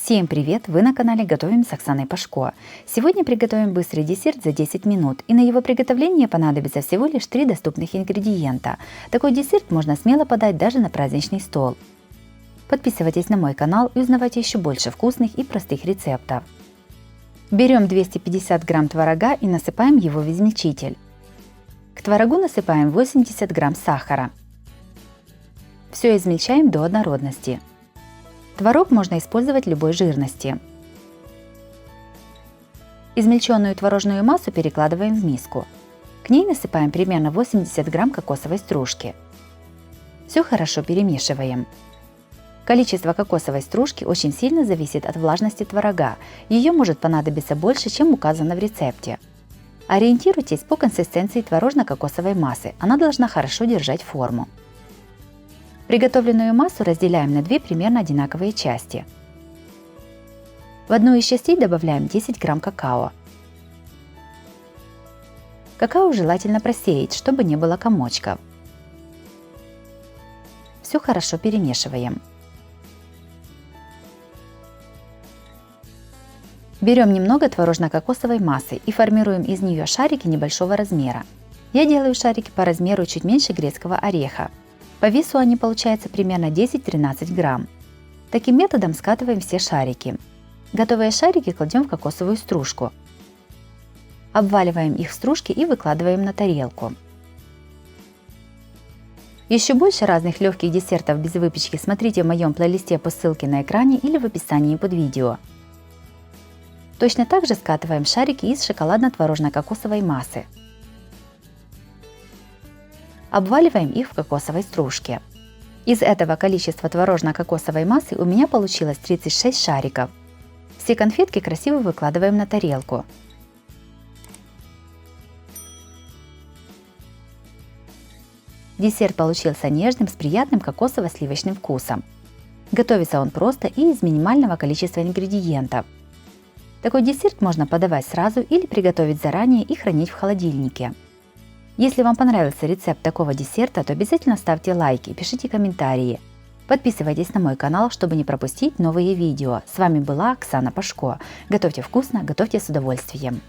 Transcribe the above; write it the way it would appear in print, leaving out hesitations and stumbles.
Всем привет! Вы на канале Готовим с Оксаной Пашко. Сегодня приготовим быстрый десерт за 10 минут, и на его приготовление понадобится всего лишь 3 доступных ингредиента. Такой десерт можно смело подать даже на праздничный стол. Подписывайтесь на мой канал и узнавайте еще больше вкусных и простых рецептов. Берем 250 грамм творога и насыпаем его в измельчитель. К творогу насыпаем 80 грамм сахара. Все измельчаем до однородности. Творог можно использовать любой жирности. Измельченную творожную массу перекладываем в миску. К ней насыпаем примерно 80 грамм кокосовой стружки. Все хорошо перемешиваем. Количество кокосовой стружки очень сильно зависит от влажности творога. Ее может понадобиться больше, чем указано в рецепте. Ориентируйтесь по консистенции творожно-кокосовой массы. Она должна хорошо держать форму. Приготовленную массу разделяем на две примерно одинаковые части. В одну из частей добавляем 10 грамм какао. Какао желательно просеять, чтобы не было комочков. Все хорошо перемешиваем. Берем немного творожно-кокосовой массы и формируем из нее шарики небольшого размера. Я делаю шарики по размеру чуть меньше грецкого ореха. По весу они получаются примерно 10-13 грамм. Таким методом скатываем все шарики. Готовые шарики кладем в кокосовую стружку. Обваливаем их в стружке и выкладываем на тарелку. Еще больше разных легких десертов без выпечки смотрите в моем плейлисте по ссылке на экране или в описании под видео. Точно так же скатываем шарики из шоколадно-творожно-кокосовой массы. Обваливаем их в кокосовой стружке. Из этого количества творожно-кокосовой массы у меня получилось 36 шариков. Все конфетки красиво выкладываем на тарелку. Десерт получился нежным, с приятным кокосово-сливочным вкусом. Готовится он просто и из минимального количества ингредиентов. Такой десерт можно подавать сразу или приготовить заранее и хранить в холодильнике. Если вам понравился рецепт такого десерта, то обязательно ставьте лайки и пишите комментарии. Подписывайтесь на мой канал, чтобы не пропустить новые видео. С вами была Оксана Пашко. Готовьте вкусно, готовьте с удовольствием.